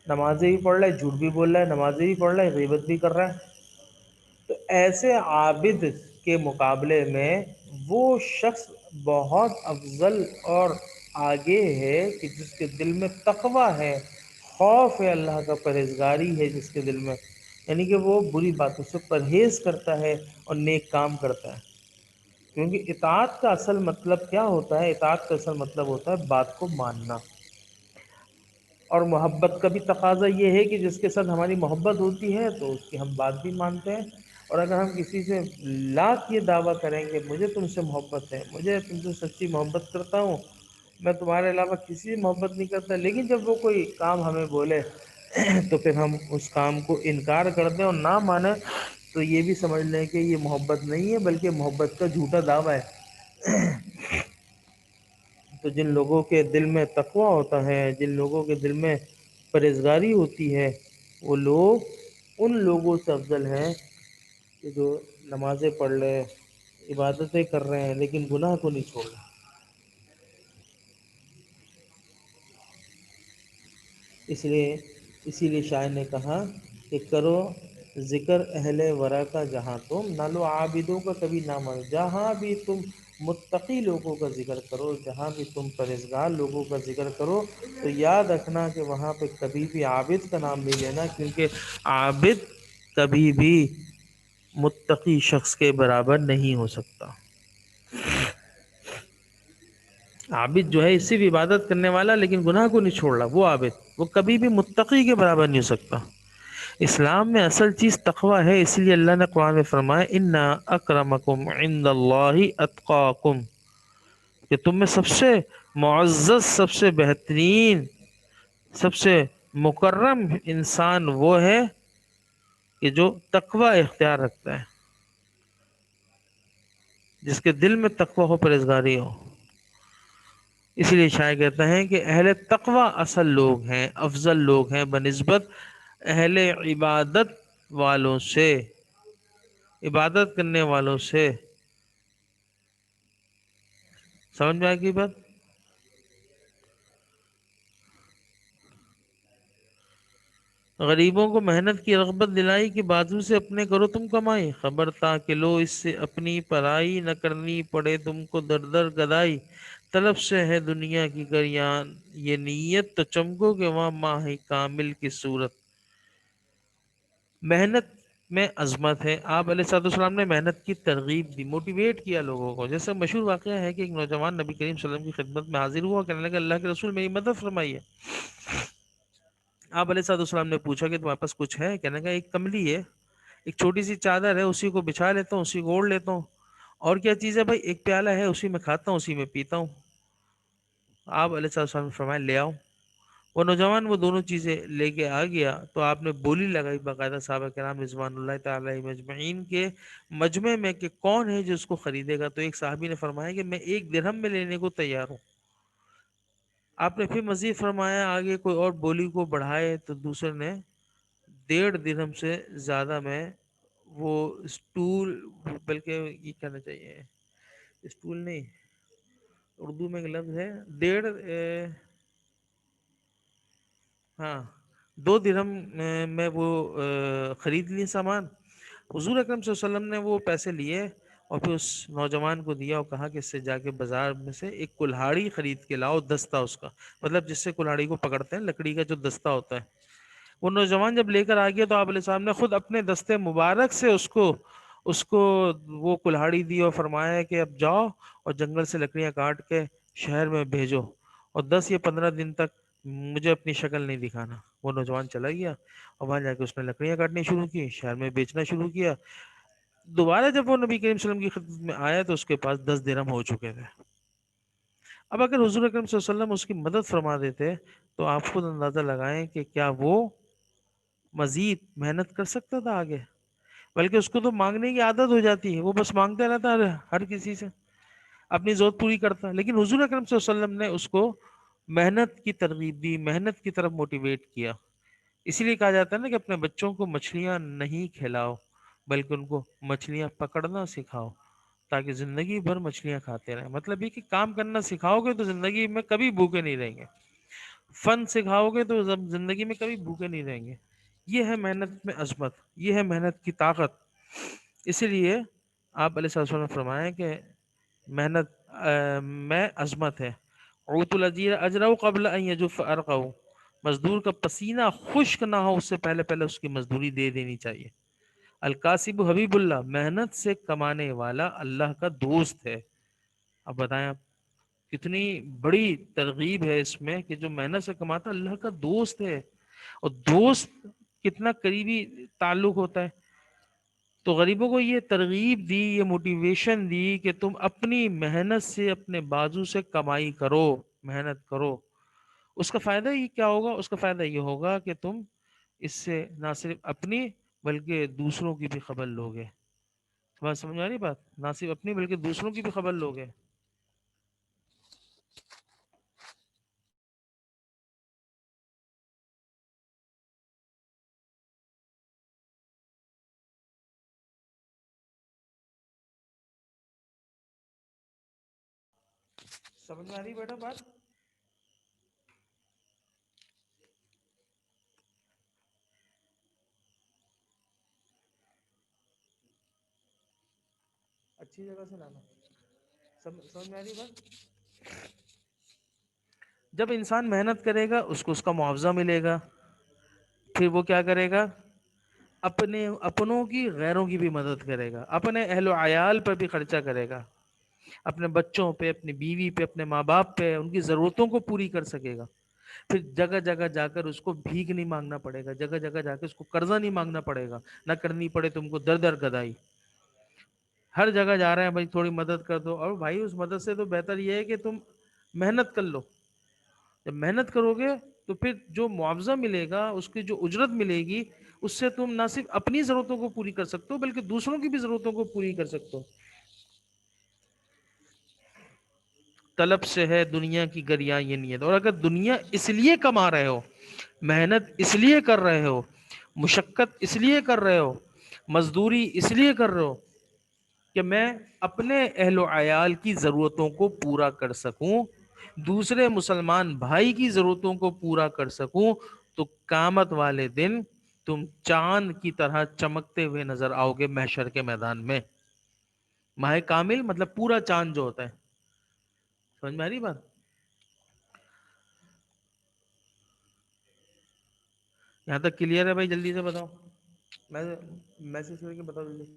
Speaker 1: نمازیں بھی پڑھ رہا ہے، جھوٹ بھی بول رہا ہے، نمازیں بھی پڑھ رہا ہے، غیبت بھی کر رہا ہے، تو ایسے عابد کے مقابلے میں وہ شخص بہت افضل اور آگے ہے کہ جس کے دل میں تقوی ہے، خوف ہے اللہ کا، پرہیزگاری ہے جس کے دل میں، یعنی کہ وہ بری باتوں سے پرہیز کرتا ہے اور نیک کام کرتا ہے۔ کیونکہ اطاعت کا اصل مطلب کیا ہوتا ہے؟ اطاعت کا اصل مطلب ہوتا ہے بات کو ماننا، اور محبت کا بھی تقاضا یہ ہے کہ جس کے ساتھ ہماری محبت ہوتی ہے تو اس کی ہم بات بھی مانتے ہیں۔ اور اگر ہم کسی سے لاکھ یہ دعویٰ کریں کہ مجھے تم سے محبت ہے، مجھے تم سے سچی محبت کرتا ہوں، میں تمہارے علاوہ کسی سے محبت نہیں کرتا، لیکن جب وہ کوئی کام ہمیں بولے تو پھر ہم اس کام کو انکار کر دیں اور نہ مانیں، تو یہ بھی سمجھ لیں کہ یہ محبت نہیں ہے بلکہ محبت کا جھوٹا دعویٰ ہے۔ تو جن لوگوں کے دل میں تقوی ہوتا ہے، جن لوگوں کے دل میں پرہیزگاری ہوتی ہے، وہ لوگ ان لوگوں سے افضل ہیں کہ جو نمازیں پڑھ رہے، عبادتیں کر رہے ہیں لیکن گناہ کو نہیں چھوڑ رہے۔ اسی لیے شاعر نے کہا کہ کرو ذکر اہل ورا کا جہاں تم، نہ لو عابدوں کا کبھی نام، جہاں بھی تم متقی لوگوں کا ذکر کرو، جہاں بھی تم پرہیزگار لوگوں کا ذکر کرو، تو یاد رکھنا کہ وہاں پہ کبھی بھی عابد کا نام نہیں لینا، کیونکہ عابد کبھی بھی متقی شخص کے برابر نہیں ہو سکتا۔ عابد جو ہے صرف عبادت کرنے والا لیکن گناہ کو نہیں چھوڑ رہا، وہ عابد، وہ کبھی بھی متقی کے برابر نہیں ہو سکتا۔ اسلام میں اصل چیز تقوی ہے، اس لیے اللہ نے قرآن میں فرمایا ان اکرمکم عند اللہ اتقاکم، کہ تم میں سب سے معزز، سب سے بہترین، سب سے مکرم انسان وہ ہے کہ جو تقوی اختیار رکھتا ہے، جس کے دل میں تقوی ہو، پرہیزگاری ہو۔ اس لیے شاعر کہتے ہیں کہ اہل تقوی اصل لوگ ہیں، افضل لوگ ہیں بنسبت اہل عبادت والوں سے، عبادت کرنے والوں سے۔ سمجھ میں آئے گی بات؟ غریبوں کو محنت کی رغبت دلائی کہ بازو سے اپنے کرو تم کمائی، خبر تا کہ لو اس سے اپنی پرائی، نہ کرنی پڑے تم کو در در گدائی، طلب سے ہے دنیا کی گریان، یہ نیت تو چمکو کہ وہاں ماہ کامل کی صورت۔ محنت میں عظمت ہے۔ آپ علیہ الصلوۃ والسلام نے محنت کی ترغیب دی، موٹیویٹ کیا لوگوں کو۔ جیسے مشہور واقعہ ہے کہ ایک نوجوان نبی کریم صلی اللہ علیہ وسلم کی خدمت میں حاضر ہوا، کہنے لگا اللہ کے رسول میری مدد فرمائیے۔ آپ علیہ الصلوۃ والسلام نے پوچھا کہ تمہارے پاس کچھ ہے؟ کہنے لگا ایک کملی ہے، ایک چھوٹی سی چادر ہے، اسی کو بچھا لیتا ہوں، اسی کو اوڑھ لیتا ہوں۔ اور کیا چیز ہے؟ بھائی ایک پیالہ ہے، اسی میں کھاتا ہوں، اسی میں پیتا ہوں۔ آپ علیہ الصلوۃ والسلام نے فرمایا لے آؤ۔ وہ نوجوان وہ دونوں چیزیں لے کے آ گیا تو آپ نے بولی لگائی باقاعدہ صحابہ کرام رضوان اللہ تعالی علیہم اجمعین کے مجمع میں کہ کون ہے جو اس کو خریدے گا؟ تو ایک صحابی نے فرمایا کہ میں 1 درہم میں لینے کو تیار ہوں۔ آپ نے پھر مزید فرمایا، آگے کوئی اور بولی کو بڑھائے تو دوسرے نے 1.5 درہم سے زیادہ میں وہ اسٹول، بلکہ یہ کہنا چاہیے اسٹول نہیں، اردو میں ایک لفظ ہے 1.5، ہاں 2 درہم میں وہ خرید لیے سامان۔ حضور اکرم صلی اللہ علیہ وسلم نے وہ پیسے لیے اور پھر اس نوجوان کو دیا اور کہا کہ اس سے جا کے بازار میں سے ایک کلہاڑی خرید کے لاؤ، دستہ اس کا، مطلب جس سے کلہاڑی کو پکڑتے ہیں، لکڑی کا جو دستہ ہوتا ہے۔ وہ نوجوان جب لے کر آ گیا تو آپ علیہ السلام نے خود اپنے دستے مبارک سے اس کو وہ کلہاڑی دی اور فرمایا کہ اب جاؤ اور جنگل سے لکڑیاں کاٹ کے شہر میں بھیجو، اور 10 یا 15 دن تک مجھے اپنی شکل نہیں دکھانا۔ وہ نوجوان چلا گیا اور وہاں جا کے اس نے لکڑیاں کاٹنی شروع کی، شہر میں بیچنا شروع کیا۔ دوبارہ جب وہ نبی کریم صلی اللہ علیہ وسلم کی خدمت میں آیا تو اس کے پاس 10 درہم ہو چکے تھے۔ اب اگر حضور اکرم صلی اللہ علیہ وسلم اس کی مدد فرما دیتے تو آپ خود اندازہ لگائیں کہ کیا وہ مزید محنت کر سکتا تھا آگے؟ بلکہ اس کو تو مانگنے کی عادت ہو جاتی ہے، وہ بس مانگتا رہتا ہے ہر کسی سے، اپنی ضرورت پوری کرتا ہے۔ لیکن حضور اکرم صلی اللہ علیہ وسلم نے اس کو محنت کی ترغیب دی، محنت کی طرف موٹیویٹ کیا۔ اسی لیے کہا جاتا ہے نا کہ اپنے بچوں کو مچھلیاں نہیں کھلاؤ، بلکہ ان کو مچھلیاں پکڑنا سکھاؤ تاکہ زندگی بھر مچھلیاں کھاتے رہیں۔ مطلب یہ کہ کام کرنا سکھاؤ گے تو زندگی میں کبھی بھوکے نہیں رہیں گے، فن سکھاؤ گے تو زندگی میں کبھی بھوکے نہیں رہیں گے۔ یہ ہے محنت میں عظمت، یہ ہے محنت کی طاقت۔ اسی لیے آپ علیہ الصلوۃ والسلام نے فرمایا کہ محنت میں عظمت ہے۔ عوت الاجیر اجرہ قبل ان یجف عرقہ، مزدور کا پسینہ خشک نہ ہو اس سے پہلے پہلے اس کی مزدوری دے دینی چاہیے۔ الکاسب حبیب اللہ، محنت سے کمانے والا اللہ کا دوست ہے۔ اب بتائیں آپ، کتنی بڑی ترغیب ہے اس میں کہ جو محنت سے کماتا اللہ کا دوست ہے۔ اور دوست کتنا قریبی تعلق ہوتا ہے۔ تو غریبوں کو یہ ترغیب دی، یہ موٹیویشن دی کہ تم اپنی محنت سے، اپنے بازو سے کمائی کرو، محنت کرو۔ اس کا فائدہ یہ کیا ہوگا؟ اس کا فائدہ یہ ہوگا کہ تم اس سے نہ صرف اپنی بلکہ دوسروں کی بھی خبر لوگے۔ تمہیں سمجھ آ رہی بات؟ نہ صرف اپنی بلکہ دوسروں کی بھی خبر لوگے۔ سمجھ میں آ رہی بیٹا بات؟ اچھی جگہ سے لانا۔ سمجھ میں آ رہی بات؟ جب انسان محنت کرے گا اس کو اس کا معاوضہ ملے گا، پھر وہ کیا کرے گا؟ اپنوں کی، غیروں کی بھی مدد کرے گا، اپنے اہل و عیال پر بھی خرچہ کرے گا، اپنے بچوں پہ، اپنی بیوی پہ، اپنے ماں باپ پہ، ان کی ضرورتوں کو پوری کر سکے گا۔ پھر جگہ جگہ جا کر اس کو بھیک نہیں مانگنا پڑے گا، جگہ جگہ جا کے اس کو قرضہ نہیں مانگنا پڑے گا، نہ کرنی پڑے تم کو در در گدائی۔ ہر جگہ جا رہے ہیں بھائی تھوڑی مدد کر دو، اور بھائی اس مدد سے تو بہتر یہ ہے کہ تم محنت کر لو۔ جب محنت کرو گے تو پھر جو معاوضہ ملے گا، اس کی جو اجرت ملے گی، اس سے تم نہ صرف اپنی ضرورتوں کو پوری کر سکتے ہو بلکہ دوسروں کی بھی ضرورتوں کو پوری کر سکتے ہو۔ طلب سے ہے دنیا کی گریا یہ نیت، اور اگر دنیا اس لیے کما رہے ہو، محنت اس لیے کر رہے ہو، مشقت اس لیے کر رہے ہو، مزدوری اس لیے کر رہے ہو کہ میں اپنے اہل و عیال کی ضرورتوں کو پورا کر سکوں، دوسرے مسلمان بھائی کی ضرورتوں کو پورا کر سکوں، تو قیامت والے دن تم چاند کی طرح چمکتے ہوئے نظر آؤ گے محشر کے میدان میں۔ ماہ کامل مطلب پورا چاند جو ہوتا ہے۔ سمجھ میں آ رہی بات؟ یہاں تک کلیئر ہے بھائی؟ جلدی سے بتاؤ، میں میسج کر کے بتاؤ جلدی۔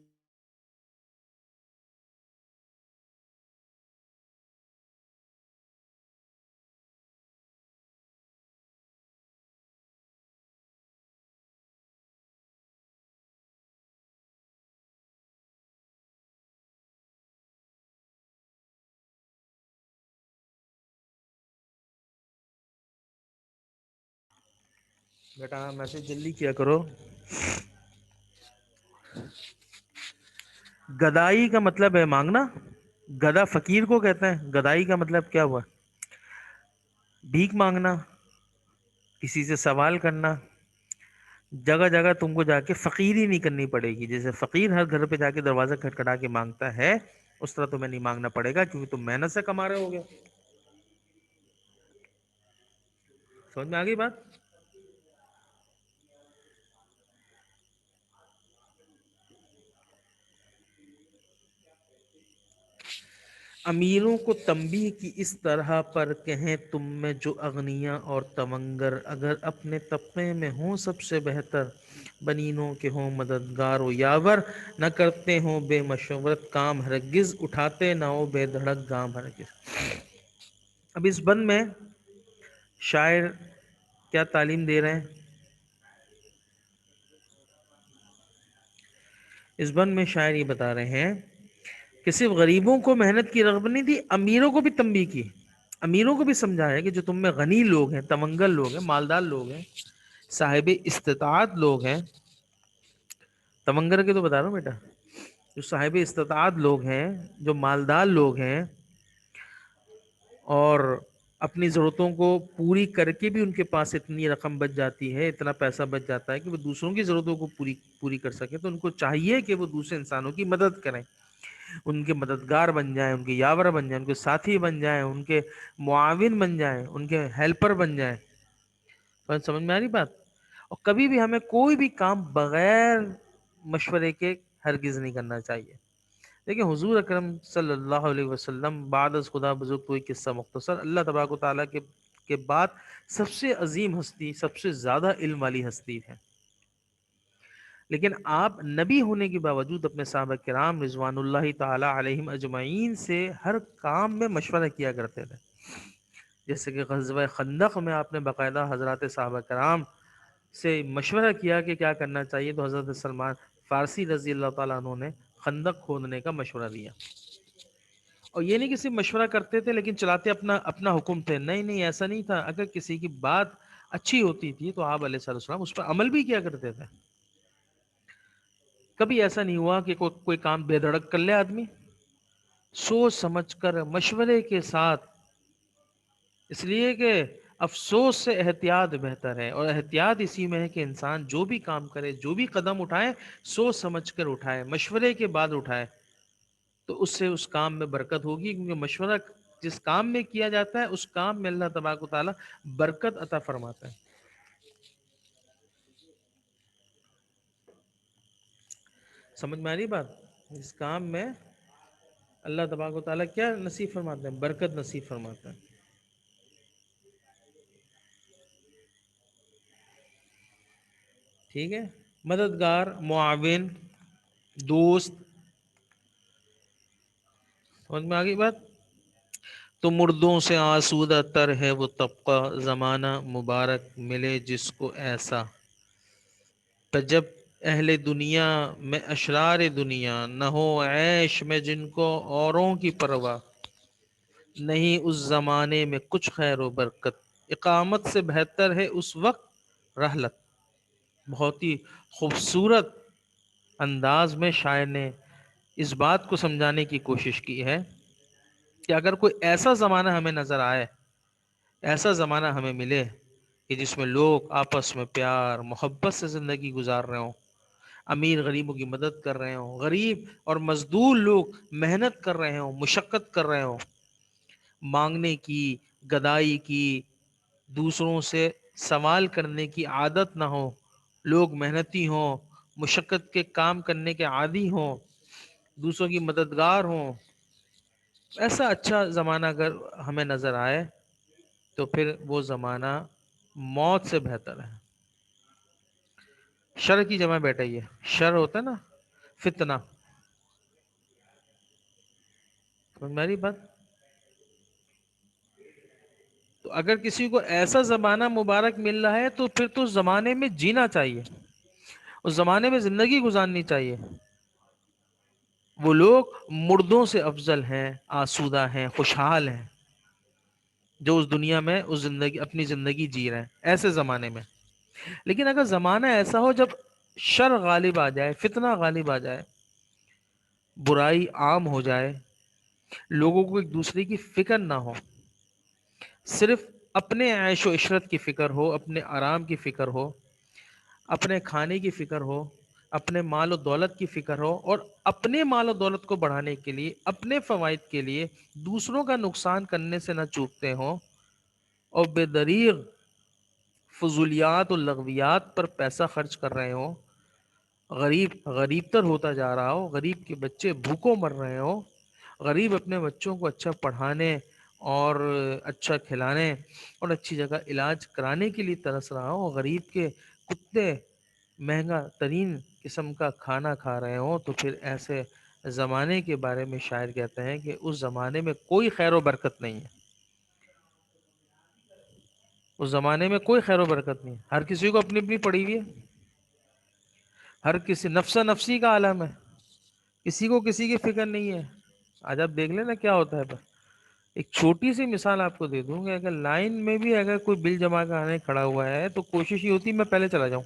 Speaker 1: بیٹا میسج جلدی کیا کرو۔ گدائی کا مطلب ہے مانگنا۔ گدا فقیر کو کہتے ہیں۔ گدائی کا مطلب کیا ہوا؟ بھیک مانگنا، کسی سے سوال کرنا۔ جگہ جگہ تم کو جا کے فقیری نہیں کرنی پڑے گی، جیسے فقیر ہر گھر پہ جا کے دروازہ کھٹکھٹا کے مانگتا ہے، اس طرح تمہیں نہیں مانگنا پڑے گا کیونکہ تم محنت سے کما رہے ہوگے۔ سمجھ میں آ گئی بات؟ امیروں کو تنبیہ کی اس طرح پر کہیں تم میں جو اغنیاء اور تمنگر، اگر اپنے طبقے میں ہوں سب سے بہتر، بنینوں کے ہوں مددگار و یاور، نہ کرتے ہوں بے مشورت کام ہرگز، اٹھاتے نہ ہو بے دھڑک گام ہرگز۔ اب اس بند میں شاعر کیا تعلیم دے رہے ہیں؟ اس بند میں شاعر یہ بتا رہے ہیں کہ صرف غریبوں کو محنت کی رغبت نہیں تھی، امیروں کو بھی تنبیہ کی، امیروں کو بھی سمجھایا کہ جو تم میں غنی لوگ ہیں، تمنگل لوگ ہیں، مالدار لوگ ہیں، صاحب استطاعت لوگ ہیں، تمنگر کے تو بتا رہا ہوں بیٹا، جو صاحب استطاعت لوگ ہیں، جو مالدار لوگ ہیں، اور اپنی ضرورتوں کو پوری کر کے بھی ان کے پاس اتنی رقم بچ جاتی ہے، اتنا پیسہ بچ جاتا ہے کہ وہ دوسروں کی ضرورتوں کو پوری کر سکے، تو ان کو چاہیے کہ وہ دوسرے انسانوں کی مدد کریں، ان کے مددگار بن جائیں، ان کے یاور بن جائیں، ان کے ساتھی بن جائیں، ان کے معاون بن جائیں، ان کے ہیلپر بن جائیں۔ سمجھ میں آ رہی بات؟ اور کبھی بھی ہمیں کوئی بھی کام بغیر مشورے کے ہرگز نہیں کرنا چاہیے۔ دیکھیں حضور اکرم صلی اللہ علیہ وسلم، بعد از خدا بزرگ کوئی قصہ مختصر، اللہ تبارک و تعالیٰ کے بعد سب سے عظیم ہستی، سب سے زیادہ علم والی ہستی ہے، لیکن آپ نبی ہونے کے باوجود اپنے صحابہ کرام رضوان اللہ تعالی علیہم اجمعین سے ہر کام میں مشورہ کیا کرتے تھے۔ جیسے کہ غزوہ خندق میں آپ نے باقاعدہ حضرات صحابہ کرام سے مشورہ کیا کہ کیا کرنا چاہیے، تو حضرت سلمان فارسی رضی اللہ تعالیٰ عنہ نے خندق کھودنے کا مشورہ دیا۔ اور یہ نہیں کہ صرف مشورہ کرتے تھے لیکن چلاتے اپنا اپنا حکم تھے، نہیں نہیں، ایسا نہیں تھا۔ اگر کسی کی بات اچھی ہوتی تھی تو آپ علیہ السلام اس پر عمل بھی کیا کرتے تھے۔ کبھی ایسا نہیں ہوا کہ کوئی کام بے دھڑک کر لے آدمی، سوچ سمجھ کر مشورے کے ساتھ، اس لیے کہ افسوس سے احتیاط بہتر ہے، اور احتیاط اسی میں ہے کہ انسان جو بھی کام کرے، جو بھی قدم اٹھائے، سوچ سمجھ کر اٹھائے، مشورے کے بعد اٹھائے، تو اس سے اس کام میں برکت ہوگی، کیونکہ مشورہ جس کام میں کیا جاتا ہے اس کام میں اللہ تبارک و تعالیٰ برکت عطا فرماتا ہے۔ سمجھ میں آ رہی بات؟ اس کام میں اللہ تبارک و تعالیٰ کیا نصیب فرماتے ہیں؟ برکت نصیب فرماتا ہے۔ ٹھیک ہے، مددگار، معاون، دوست، سمجھ میں آ گئی بات؟ تو مردوں سے آسودہ تر ہے وہ طبقہ، زمانہ مبارک ملے جس کو ایسا، جب اہل دنیا میں اشرار دنیا، نہ ہو عیش میں جن کو اوروں کی پرواہ، نہیں اس زمانے میں کچھ خیر و برکت، اقامت سے بہتر ہے اس وقت رحلت۔ بہت ہی خوبصورت انداز میں شاعر نے اس بات کو سمجھانے کی کوشش کی ہے کہ اگر کوئی ایسا زمانہ ہمیں نظر آئے، ایسا زمانہ ہمیں ملے کہ جس میں لوگ آپس میں پیار محبت سے زندگی گزار رہے ہوں، امیر غریبوں کی مدد کر رہے ہوں، غریب اور مزدور لوگ محنت کر رہے ہوں، مشقت کر رہے ہوں، مانگنے کی، گدائی کی، دوسروں سے سوال کرنے کی عادت نہ ہو، لوگ محنتی ہوں، مشقت کے کام کرنے کے عادی ہوں، دوسروں کی مددگار ہوں، ایسا اچھا زمانہ اگر ہمیں نظر آئے تو پھر وہ زمانہ موت سے بہتر ہے۔ شر کی جمع بیٹا، یہ شر ہوتا ہے نا، فتنہ، سمجھ میں آ رہی بات؟ تو اگر کسی کو ایسا زمانہ مبارک مل رہا ہے تو پھر تو اس زمانے میں جینا چاہیے، اس زمانے میں زندگی گزارنی چاہیے۔ وہ لوگ مردوں سے افضل ہیں، آسودہ ہیں، خوشحال ہیں، جو اس دنیا میں اس زندگی اپنی زندگی جی رہے ہیں ایسے زمانے میں۔ لیکن اگر زمانہ ایسا ہو جب شر غالب آ جائے، فتنہ غالب آ جائے، برائی عام ہو جائے، لوگوں کو ایک دوسرے کی فکر نہ ہو، صرف اپنے عیش و عشرت کی فکر ہو، اپنے آرام کی فکر ہو، اپنے کھانے کی فکر ہو، اپنے مال و دولت کی فکر ہو، اور اپنے مال و دولت کو بڑھانے کے لیے، اپنے فوائد کے لیے دوسروں کا نقصان کرنے سے نہ چوکتے ہوں، اور بے دریغ فضولیات و لغویات پر پیسہ خرچ کر رہے ہوں، غریب غریب تر ہوتا جا رہا ہو، غریب کے بچے بھوکوں مر رہے ہوں، غریب اپنے بچوں کو اچھا پڑھانے اور اچھا کھلانے اور اچھی جگہ علاج کرانے کے لیے ترس رہا ہو، غریب کے کتے مہنگا ترین قسم کا کھانا کھا رہے ہوں، تو پھر ایسے زمانے کے بارے میں شاعر کہتے ہیں کہ اس زمانے میں کوئی خیر و برکت نہیں ہے. اس زمانے میں کوئی خیر و برکت نہیں ہے، ہر کسی کو اپنی اپنی پڑی ہوئی ہے، ہر کسی نفسا نفسی کا عالم ہے، کسی کو کسی کی فکر نہیں ہے. آج آپ دیکھ لیں نا کیا ہوتا ہے. ایک چھوٹی سی مثال آپ کو دے دوں کہ اگر لائن میں بھی اگر کوئی بل جمع کرانے کھڑا ہوا ہے تو کوشش یہ ہوتی ہے میں پہلے چلا جاؤں.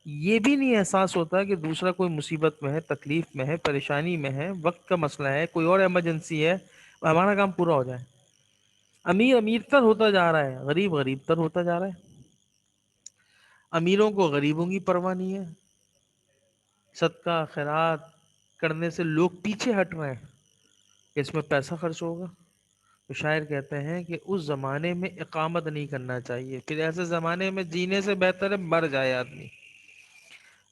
Speaker 1: یہ بھی نہیں احساس ہوتا کہ دوسرا کوئی مصیبت میں ہے، تکلیف میں ہے، پریشانی میں ہے، وقت کا مسئلہ ہے، کوئی اور ایمرجنسی ہے، ہمارا کام پورا ہو جائے. امیر امیر تر ہوتا جا رہا ہے، غریب غریب تر ہوتا جا رہا ہے. امیروں کو غریبوں کی پرواہ نہیں ہے. صدقہ خیرات کرنے سے لوگ پیچھے ہٹ رہے ہیں کہ اس میں پیسہ خرچ ہوگا. تو شاعر کہتے ہیں کہ اس زمانے میں اقامت نہیں کرنا چاہیے. پھر ایسے زمانے میں جینے سے بہتر ہے مر جائے آدمی.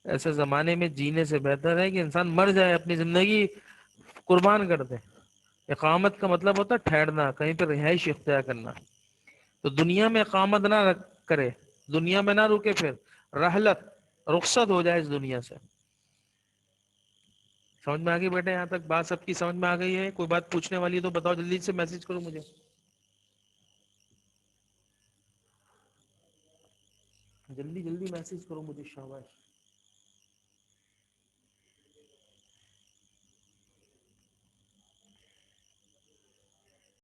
Speaker 1: ایسے زمانے میں جینے سے بہتر ہے کہ انسان مر جائے، اپنی زندگی قربان کر دے. اقامت کا مطلب ہوتا ہے ٹھہرنا، کہیں پہ رہائش اختیار کرنا. تو دنیا میں اقامت نہ کرے، دنیا میں نہ رکے، پھر رحلت رخصت ہو جائے اس دنیا سے. سمجھ میں آگے بیٹھے یہاں تک بات سب کی سمجھ میں آ گئی ہے؟ کوئی بات پوچھنے والی ہے تو بتاؤ، جلدی سے میسج کرو مجھے، جلدی جلدی میسج کرو مجھے. شاباش.